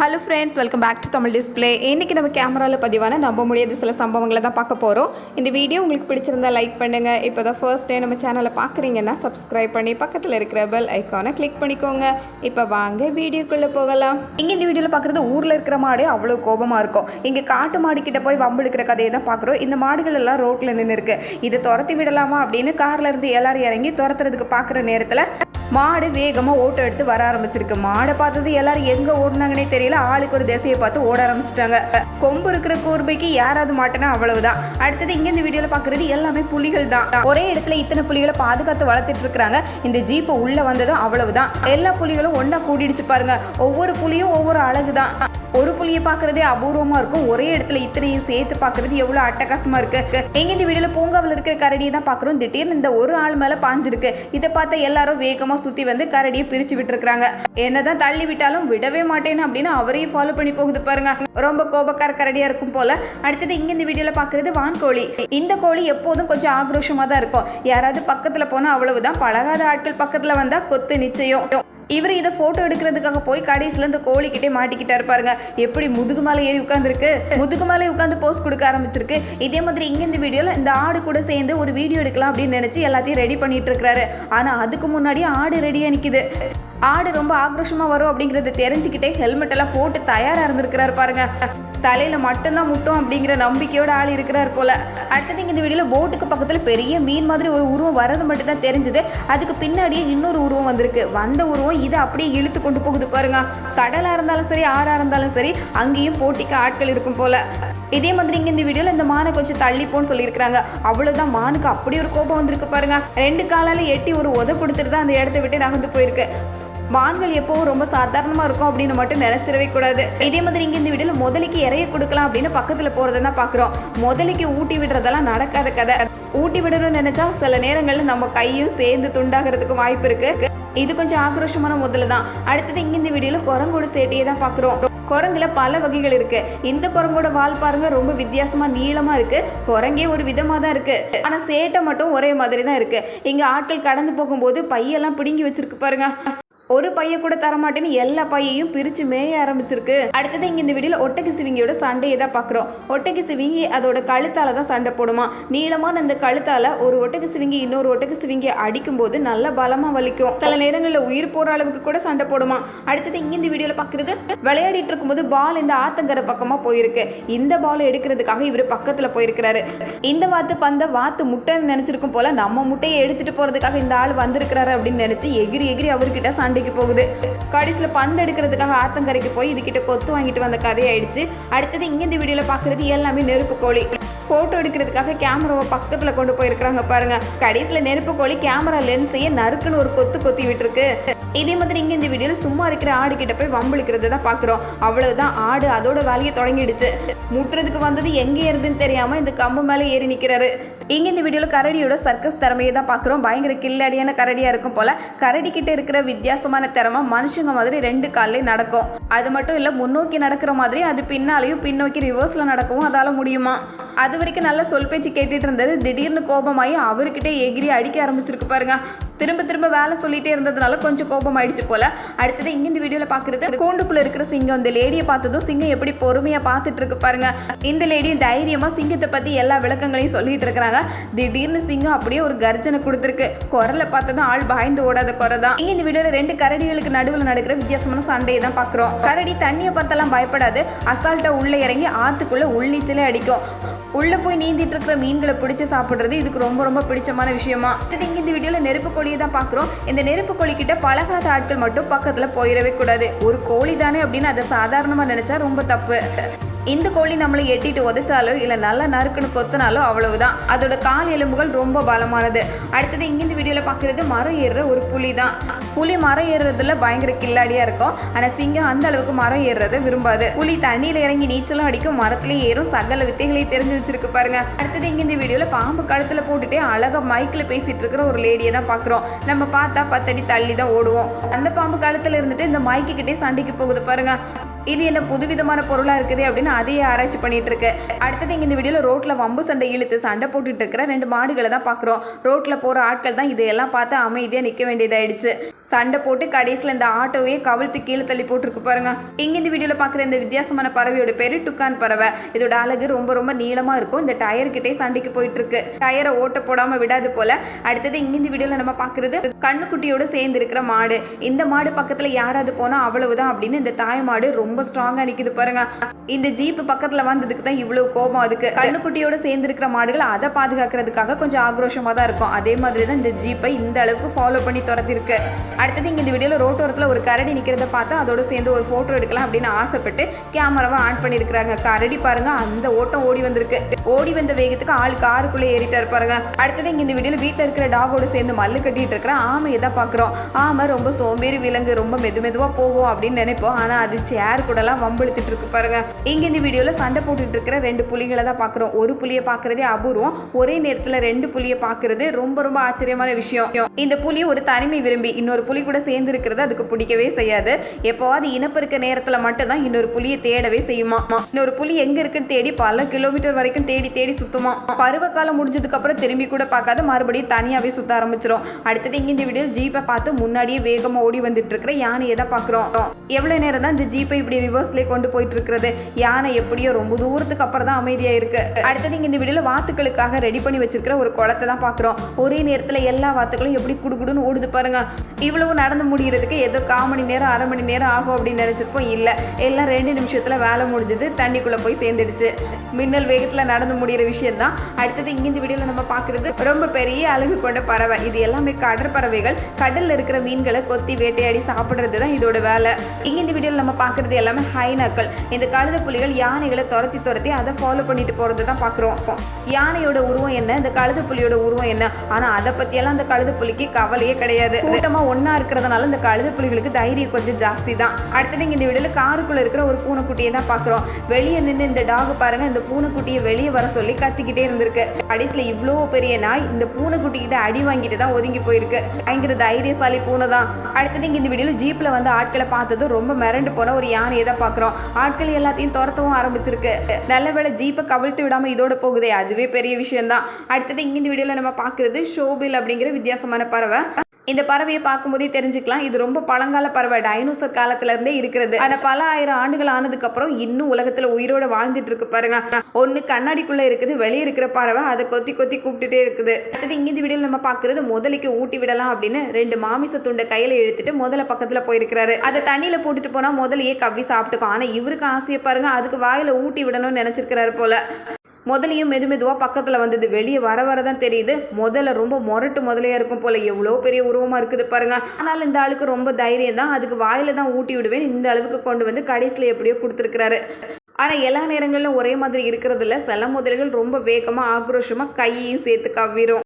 Hello friends, welcome back to Tamil display. இன்றைக்கி நம்ம கேமராவில் பதிவான நம்ப முடியாத சில சம்பவங்களை தான் பார்க்க போகிறோம். இந்த வீடியோ உங்களுக்கு பிடிச்சிருந்தா லைக் பண்ணுங்கள். இப்போ தான் ஃபர்ஸ்ட் டே நம்ம சேனலை பார்க்குறீங்கன்னா சப்ஸ்கிரைப் பண்ணி பக்கத்தில் இருக்கிற பெல் ஐக்கானை கிளிக் பண்ணிக்கோங்க. இப்போ வாங்க வீடியோக்குள்ளே போகலாம். இங்கே இந்த வீடியோவில் பார்க்குறது ஊரில் இருக்கிற மாடு அவ்வளோ கோபமாக இருக்கும். இங்கே காட்டு மாடு கிட்ட போய் வம்பிழுக்கிற கதையை தான் பார்க்குறோம். இந்த மாடுகள் எல்லாம் ரோட்டில் நின்று இருக்கு. இதை துரத்தி விடலாமா அப்படின்னு காரில் இருந்து எல்லாரும் இறங்கி துரத்துறதுக்கு பார்க்குற நேரத்தில் மாடு வேகமாக ஓட்டம் எடுத்து வர ஆரம்பிச்சிருக்கு. மாடை பார்த்தது எல்லாரும் எங்கே ஓடினாங்கன்னே தெரியல. ஆளுக்கு ஒரு திசையை பார்த்து ஓட ஆரம்பிச்சிட்டாங்க. கொம்பு இருக்கிற கூர்மைக்கு யாராவது மாட்டேன்னா அவ்வளவுதான். அடுத்தது இங்கே இந்த வீடியோவில் பார்க்குறது எல்லாமே புலிகள் தான். ஒரே இடத்துல இத்தனை புலிகளை பாதுகாத்து வளர்த்துட்டு இருக்கிறாங்க. இந்த ஜீப்பை உள்ள வந்ததும் அவ்வளவுதான். எல்லா புலிகளும் ஒன்றா கூடிடுச்சு பாருங்க. ஒவ்வொரு புலியும் ஒவ்வொரு அழகு தான். ஒரு புலியை பார்க்கறதே அபூர்வமாக இருக்கும். ஒரே இடத்துல இத்தனையும் சேர்த்து பார்க்கறது எவ்வளோ அட்டகாசமாக இருக்கு. எங்க இந்த வீடியோவில் பூங்காவில் இருக்கிற கரடியை தான் பார்க்குறோம். திடீர்னு இந்த ஒரு ஆள் மேலே பாஞ்சிருக்கு. இதை பார்த்த எல்லாரும் வேகமாக சுற்றி வந்து கரடியை பிரித்து விட்டுருக்காங்க. என்னதான் தள்ளி விட்டாலும் விடவே மாட்டேன்னு அப்படின்னு அவரையும் ஃபாலோ பண்ணி போகுது பாருங்க. ரொம்ப கோபக்கார கரடியாக இருக்கும் போல. அடுத்தது இங்கே இந்த வீடியோவில் பார்க்குறது வான்கோழி. இந்த கோழி எப்போதும் கொஞ்சம் ஆக்ரோஷமாக தான் இருக்கும். யாராவது பக்கத்தில் போனால் அவ்வளவுதான். பழகாத ஆட்கள் பக்கத்தில் வந்தால் கொத்து நிச்சயம். இவர் இதை ஃபோட்டோ எடுக்கிறதுக்காக போய் கடைசியில் இந்த கோழிக்கிட்டே மாட்டிக்கிட்டா இருப்பாருங்க. எப்படி முதுகு மேலே ஏறி உட்காந்துருக்கு. முதுகு மேலே உட்காந்து போஸ் கொடுக்க ஆரம்பிச்சிருக்கு. இதே மாதிரி இங்கே இந்த வீடியோவில் இந்த ஆடு கூட சேர்ந்து ஒரு வீடியோ எடுக்கலாம் அப்படின்னு நினச்சி எல்லாத்தையும் ரெடி பண்ணிட்டு இருக்கிறாரு. ஆனால் அதுக்கு முன்னாடியே ஆடு ரெடியாக நிற்கிது. ஆடு ரொம்ப ஆக்ரோஷமாக வரும் அப்படிங்கிறத தெரிஞ்சுக்கிட்டே ஹெல்மெட் எல்லாம் போட்டு தயாராக இருந்திருக்கிறாரு பாருங்க. தலையில் மட்டும்தான் முட்டும் அப்படிங்கிற நம்பிக்கையோட ஆள் இருக்கிறார் போல. அடுத்தது இங்கே இந்த வீடியோவில் போட்டுக்கு பக்கத்தில் பெரிய மீன் மாதிரி ஒரு உருவம் வர்றது மட்டும் தான் தெரிஞ்சுது. அதுக்கு பின்னாடியே இன்னொரு உருவம் வந்திருக்கு. வந்த உருவம் இதை அப்படியே இழுத்து கொண்டு போகுது பாருங்க. கடலாக இருந்தாலும் சரி, ஆறாக இருந்தாலும் சரி, அங்கேயும் போட்டிக்கு ஆட்கள் இருக்கும் போல. இதே மாதிரி இங்கே இந்த வீடியோவில் இந்த மானை கொஞ்சம் தள்ளிப்போன்னு சொல்லியிருக்கிறாங்க. அவ்வளோதான். மானுக்கு அப்படி ஒரு கோபம் வந்திருக்கு பாருங்க. 2 காலால் எட்டி ஒரு உதை கொடுத்துட்டு தான் அந்த இடத்த விட்டு நகர்ந்து போயிருக்கு. மான்கள் எப்போவும் ரொம்ப சாதாரணமாக இருக்கும் அப்படின்னு மட்டும் நினைச்சிடவே கூடாது. இதே மாதிரி இங்கே இந்த வீடியோவில் முதலைக்கு இறைய கொடுக்கலாம் அப்படின்னு பக்கத்தில் போகிறத பார்க்குறோம். முதலைக்கு ஊட்டி விடுறதெல்லாம் நடக்காத கதை. ஊட்டி விடணும்னு நினைச்சா சில நேரங்களில் நம்ம கையும் சேர்ந்து துண்டாகிறதுக்கு வாய்ப்பு இருக்கு. இது கொஞ்சம் ஆக்ரோஷமான முதல்ல தான். அடுத்தது இங்கே இந்த வீடியோவில் குரங்கோட சேட்டையை தான் பார்க்குறோம். குரங்குல பல வகைகள் இருக்கு. இந்த குரங்கோட வால் பாருங்க, ரொம்ப வித்தியாசமா நீளமா இருக்கு. குரங்கே ஒரு விதமா தான் இருக்கு. ஆனா சேட்டை மட்டும் ஒரே மாதிரி தான் இருக்கு. இங்க ஆட்கள் கடந்து போகும்போது பையெல்லாம் பிடுங்கி வச்சிருக்கு பாருங்க. ஒரு பைய கூட தரமாட்டேன்னு எல்லா பையையும் பிரித்து மேய ஆரம்பிச்சிருக்கு. அடுத்தது இங்கே இந்த வீடியோவில் ஒட்டகி சிவிங்கியோட சண்டையை தான் பார்க்குறோம். ஒட்டகி சிவிங்கி அதோட கழுத்தால தான் சண்டை போடுமா. நீளமான அந்த கழுத்தால ஒரு ஒட்டகி சிவிங்கி இன்னொரு ஒட்டகி சிவிங்கி அடிக்கும்போது நல்ல பலமாக வலிக்கும். சில நேரங்களில் உயிர் போகிற அளவுக்கு கூட சண்டை போடுமா. அடுத்தது இங்கே இந்த வீடியோவில் பார்க்குறது விளையாடிட்டு இருக்கும்போது பால் இந்த ஆத்தங்கரை பக்கமாக போயிருக்கு. இந்த பால் எடுக்கிறதுக்காக இவர் பக்கத்தில் போயிருக்கிறாரு. இந்த வாத்து முட்டைன்னு நினச்சிருக்கும் போல நம்ம முட்டையை எடுத்துகிட்டு போகிறதுக்காக இந்த ஆள் வந்திருக்கிறாரு அப்படின்னு நினச்சி எகிரி அவர்கிட்ட சண்டைக்கு போகுது. கடைசியில் பந்து எடுக்கிறதுக்காக ஆத்தங்கரைக்கு போய் இதுகிட்ட கொத்து வாங்கிட்டு வந்த கதையாயிடுச்சு. அடுத்தது இங்க இந்த வீடியோல பாக்குறது எல்லாமே நெருப்பு கோழி. போட்டோ எடுக்கிறதுக்காக கேமராவை பக்கத்துல கொண்டு போயிருக்கிறாங்க பாருங்க. கடைசியில் நெருப்பு கோழி கேமரா லென்ஸையே நறுக்குன்னு ஒரு கொத்தி விட்டுருக்கு. இதே மாதிரி இங்க இந்த வீடியோல சும்மா இருக்கிற ஆடு கிட்ட போய் வம்பிழுக்கிறது தான் பாக்குறோம். அவ்வளவுதான். ஆடு அதோட வேலையை தொடங்கிடுச்சு. முட்டுறதுக்கு வந்தது எங்கே இருந்துன்னு தெரியாம இந்த கம்பு மேலே ஏறி நிற்கிறாரு. இங்கே இந்த வீடியோவில் கரடியோட சர்க்கஸ் திறமையை தான் பார்க்குறோம். பயங்கர கில்லடியான கரடியாக இருக்கும் போல. கரடி கிட்ட இருக்கிற வித்தியாசமான திறமை மனுஷங்க மாதிரி 2 கால்லையும் நடக்கும். அது மட்டும் இல்லை, முன்னோக்கி நடக்கிற மாதிரி அது பின்னாலையும் பின்னோக்கி ரிவர்ஸில் நடக்கவும் அதால் முடியுமா. அது வரைக்கும் நல்ல சொல் பேச்சு கேட்டுட்டு இருந்தது திடீர்னு கோபமாகி அவர்கிட்ட எகிரி அடிக்க ஆரம்பிச்சிருக்கு பாருங்க. திரும்ப வேலை சொல்லிட்டே இருந்ததுனால கொஞ்சம் கோபம் ஆயிடுச்சு போல. அடுத்தது இங்க இந்த வீடியோல பாக்குறது கூண்டுக்குள்ள இருக்கிற சிங்கம். இந்த லேடியை பார்த்ததும் சிங்கம் எப்படி பொறுமையா பார்த்துட்டு இருக்கு பாருங்க. இந்த லேடியும் தைரியமா சிங்கத்தை பத்தி எல்லா விளக்கங்களையும் சொல்லிட்டு இருக்கிறாங்க. திடீர்னு சிங்கம் அப்படியே ஒரு கர்ஜனை கொடுத்துருக்கு. குரலை பார்த்ததும் ஆள் பயந்து ஓடாத குறை தான். இங்க இந்த வீடியோல 2 கரடிகளுக்கு நடுவில் நடக்கிற வித்தியாசமான சண்டையை தான் பாக்குறோம். கரடி தண்ணியை பார்த்தெல்லாம் பயப்படாது. அசால்ட்டா உள்ள இறங்கி ஆத்துக்குள்ள உள்ளீச்சலே அடிக்கும். உள்ள போய் நீந்திட்டு இருக்கிற மீன்களை பிடிச்சு சாப்பிடுறது இதுக்கு ரொம்ப பிடிச்சமான விஷயமா. இங்க இந்த வீடியோல நெருப்பு கோழியை தான் பாக்குறோம். இந்த நெருப்பு கோழி கிட்ட பழகாத ஆட்கள் மட்டும் பக்கத்துல போயிடவே கூடாது. ஒரு கோழி தானே அப்படின்னு அதை சாதாரணமா நினைச்சா ரொம்ப தப்பு. இந்த கோழி நம்மளை எட்டிட்டு உதைச்சாலோ இல்லை நல்லா நறுக்குன்னு கொத்தினாலோ அவ்வளவுதான். அதோட கால் எலும்புகள் ரொம்ப பலமானது. அடுத்தது இங்க இந்த வீடியோல பாக்குறது மரம் ஏறுற ஒரு புலி தான். புலி மரம் ஏறுறதுல பயங்கர கில்லாடியா இருக்கும். ஆனா சிங்கம் அந்த அளவுக்கு மரம் ஏறுறதை விரும்பாது. புலி தண்ணியில இறங்கி நீச்சலும் அடிக்கும், மரத்திலேயே ஏறும். சகல வித்தைகளையும் தெரிஞ்சு வச்சிருக்கு பாருங்க. அடுத்தது இங்க இந்த வீடியோல பாம்பு கழுத்துல போட்டுட்டே அழகா மைக்ல பேசிட்டு இருக்கிற ஒரு லேடியை தான் பாக்குறோம். நம்ம பார்த்தா 10 அடி தள்ளி தான் ஓடுவோம். அந்த பாம்பு கழுத்துல இருந்துட்டு இந்த மைக்கு கிட்டே சண்டைக்கு போகுது பாருங்க. இது என்ன புதுவிதமான பொருளாக இருக்குது அப்படின்னு அதையே ஆராய்ச்சி பண்ணிட்டு இருக்கு. அடுத்தது இங்கே இந்த வீடியோவில் ரோட்டில் வம்பு சண்டை இழுத்து சண்டை போட்டுட்டு இருக்கிற 2 மாடுகளை தான் பார்க்குறோம். ரோட்டில் போகிற ஆட்கள் தான் இதையெல்லாம் பார்த்து அமைதியாக நிற்க வேண்டியதாயிடுச்சு. சண்டை போட்டு கடைசியில் இந்த ஆட்டோவையே கவிழ்த்து கீழே தள்ளி போட்டுருக்கு பாருங்க. இங்கே இந்த வீடியோவில் பார்க்குற இந்த வித்தியாசமான பறவையோட பேர் டுக்கான் பறவை. இதோட அழகு ரொம்ப ரொம்ப நீளமாக இருக்கும். இந்த டயர்கிட்டே சண்டைக்கு போயிட்டு இருக்கு. டயரை ஓட்ட போடாமல் விடாது போல. அடுத்தது இங்கே இந்த வீடியோவில் நம்ம பார்க்குறது கண்ணுக்குட்டியோட சேர்ந்து இருக்கிற மாடு. இந்த மாடு பக்கத்தில் யாராவது போனால் அவ்வளவுதான் அப்படின்னு இந்த தாய் மாடு ரொம்ப ஸ்ட்ராங்காக நிற்கிது பாருங்க. இந்த ஜீப்பு பக்கத்தில் வந்ததுக்கு தான் இவ்வளவு கோபம். அதுக்கு கண்ணுக்குட்டியோட சேர்ந்து இருக்கிற மாடுகள் அதை பாதுகாக்கிறதுக்காக கொஞ்சம் ஆக்ரோஷமாக தான் இருக்கும். அதே மாதிரி தான் இந்த ஜீப்பை இந்த அளவுக்கு ஃபாலோ பண்ணி துரத்திருக்கு. அடுத்தது இங்கே இந்த வீடியோவில் ரோட்டோரத்தில் ஒரு கரடி நிற்கிறத பார்த்து அதோட சேர்ந்து ஒரு ஃபோட்டோ எடுக்கலாம் அப்படின்னு ஆசைப்பட்டு கேமராவை ஆன் பண்ணியிருக்கிறாங்க. கரடி பாருங்க அந்த ஓட்டம் ஓடி வந்திருக்கு. ஓடி வந்த வேகத்துக்கு ஆள் காருக்குள்ளே ஏறிட்டா இருப்பாருங்க. அடுத்தது இங்கே இந்த வீடியோவில் வீட்டில் இருக்கிற டாகோடு சேர்ந்து மல்லு கட்டிட்டு இருக்கிற ஆமையை தான் பார்க்குறோம். ஆமை ரொம்ப சோம்பேறி விலங்கு, ரொம்ப மெதுவாக போகும் அப்படின்னு நினைப்போம். ஆனால் அது சேர் கூடலாம் வம்பிழுத்துட்டு இருக்கு பாருங்க. இங்கே இந்த வீடியோவில் சண்டை போட்டுட்டு இருக்கிற 2 புலிகளை தான் பார்க்குறோம். ஒரு புலியை பார்க்குறதே அபூர்வம். ஒரே நேரத்தில் 2 புலியை பார்க்குறது ரொம்ப ரொம்ப ஆச்சரியமான விஷயம். இந்த புலி ஒரு தனிமை விரும்பி இன்னொரு புலி கூட சேர்ந்து இருக்கிறது அதுக்கு பிடிக்கவே செய்யாது. எப்போவாது இனப்பெருக்க நேரத்தில் மட்டும்தான் இன்னொரு புலியை தேடவே செய்யுமா. இன்னொரு புலி எங்க இருக்குன்னு தேடி பல கிலோமீட்டர் வரைக்கும் தேடி சுத்துமா. பருவகாலம் முடிஞ்சதுக்கு அப்புறம் திரும்பி கூட பார்க்காத மறுபடியும் தனியாவே சுத்த ஆரம்பிச்சிடும். அடுத்தது இங்க இந்த வீடியோ ஜீப்பை பார்த்து முன்னாடியே வேகமா ஓடி வந்துட்டு இருக்கிற யானையை தான் பார்க்குறோம். எவ்வளவு நேரம் தான் இந்த ஜீப்பை இப்படி ரிவர்ஸ்லேயே கொண்டு போயிட்டு இருக்கிறது. யானை எப்படியோ ரொம்ப தூரத்துக்கு அப்புறம் தான் அமைதியா இருக்கு. அடுத்தது இங்க இந்த வீடியோல வாத்துக்களுக்காக ரெடி பண்ணி வச்சிருக்கிற ஒரு குளத்தை தான் பார்க்குறோம். ஒரே நேரத்தில் எல்லா வாத்துக்களும் எப்படி குடுகுடுன்னு ஓடுது பாருங்க. இவ்வளவு நடந்து முடிகிறதுக்கு ஏதோ 1/4 மணி நேரம் 1/2 மணி நேரம் ஆகும் அப்படின்னு நினைச்சிருப்போம். இல்லை, எல்லாம் 2 நிமிஷத்துல வேலை முடிஞ்சது. தண்ணிக்குள்ள போய் சேர்ந்துடுச்சு. மின்னல் வேகத்தில் நடந்து முடிகிற விஷயம் தான். அடுத்தது இங்கே இந்த வீடியோவில் நம்ம பார்க்குறது ரொம்ப பெரிய அழகு கொண்ட பறவை. இது எல்லாமே கடற்பறவைகள். கடலில் இருக்கிற மீன்களை கொத்தி வேட்டையாடி சாப்பிட்றது தான் இதோட வேலை. இங்கே இந்த வீடியோவில் நம்ம பார்க்குறது எல்லாமே ஹைனாக்கள். இந்த கழுத புலிகள் யானைகளை துரத்தி அதை ஃபாலோ பண்ணிட்டு போகிறது தான் பார்க்குறோம். யானையோட உருவம் என்ன, இந்த கழுத புலியோட உருவம் என்ன, ஆனால் அதை பற்றியெல்லாம் அந்த கழுத புலிக்கு கவலையே கிடையாது. கூட்டமாக ஒன்றா இருக்கிறதுனால இந்த கழுத புலிகளுக்கு தைரியம் கொஞ்சம் ஜாஸ்தி தான். அடுத்தது இங்கே இந்த வீடியோவில் காருக்குள்ளே இருக்கிற ஒரு பூனைக்குட்டியை தான் பார்க்குறோம். வெளியே நின்று இந்த டாக் பாருங்க இந்த பூனைக்குட்டியை வெளியே வர சொல்லி கத்திக்கிட்டே இருந்திருக்கு. கடைசியில் இவ்வளோ பெரிய நாய் இந்த பூனைக்குட்டி கிட்ட அடி வாங்கிட்டு தான் ஒதுங்கி போயிருக்கு. பயங்கர தைரியசாலி பூனை தான். அடுத்தது இங்கே இந்த வீடியோவில் ஜீப்பில் வந்து ஆட்களை பார்த்ததும் ரொம்ப மிரண்டு போன ஒரு யானையை தான் பார்க்குறோம். ஆட்கள் எல்லாத்தையும் துரத்தவும் ஆரம்பிச்சிருக்கு. நல்ல வேளை ஜீப்பை கவிழ்த்து விடாமல் இதோட போகுதே, அதுவே பெரிய விஷயம் தான். அடுத்தது இங்கே இந்த வீடியோவில் நம்ம பார்க்குறது ஷோபில் அப்படிங்கிற வித்தியாசமான பறவை. இந்த பறவையை பார்க்கும்போதே தெரிஞ்சுக்கலாம் இது ரொம்ப பழங்கால பறவை. டைனோசர் காலத்துல இருந்தே இருக்கிறது. ஆனா பல 1000 ஆண்டுகள் ஆனதுக்கு அப்புறம் இன்னும் உலகத்துல உயிரோட வாழ்ந்துட்டு இருக்கு பாருங்க. ஒண்ணு கண்ணாடிக்குள்ள இருக்குது, வெளியே இருக்கிற பறவை அதை கொத்தி கூப்பிட்டுட்டே இருக்குது. அடுத்தது இங்க இந்த வீடியோல நம்ம பார்க்கறது முதலைக்கு ஊட்டி விடலாம் அப்படின்னு 2 மாமிச துண்டை கையில எடுத்துட்டு முதல்ல பக்கத்துல போயிருக்கிறாரு. அதை தண்ணியில போட்டுட்டு போனா முதலையே கவ்வி சாப்பிட்டுக்கும். ஆனா இவருக்கு ஆசையை பாருங்க, அதுக்கு வாயில ஊட்டி விடணும்னு நினைச்சிருக்கிறாரு போல. முதலையும் மெதுவாக பக்கத்தில் வந்தது. வெளியே வர தான் தெரியுது முதல்ல ரொம்ப மொரட்டு முதலையாக இருக்கும் போல. எவ்வளோ பெரிய உருவமாக இருக்குது பாருங்க. ஆனால் இந்த ஆளுக்கு ரொம்ப தைரியம் தான். அதுக்கு வாயில தான் ஊட்டி விடுவேன் இந்த அளவுக்கு கொண்டு வந்து கடைசியில் எப்படியோ கொடுத்துருக்கிறாரு. ஆனால் எல்லா நேரங்களிலும் ஒரே மாதிரி இருக்கிறதில்ல. சில முதலைகள் ரொம்ப வேகமாக ஆக்ரோஷமாக கையையும் சேர்த்து கவ்விரும்.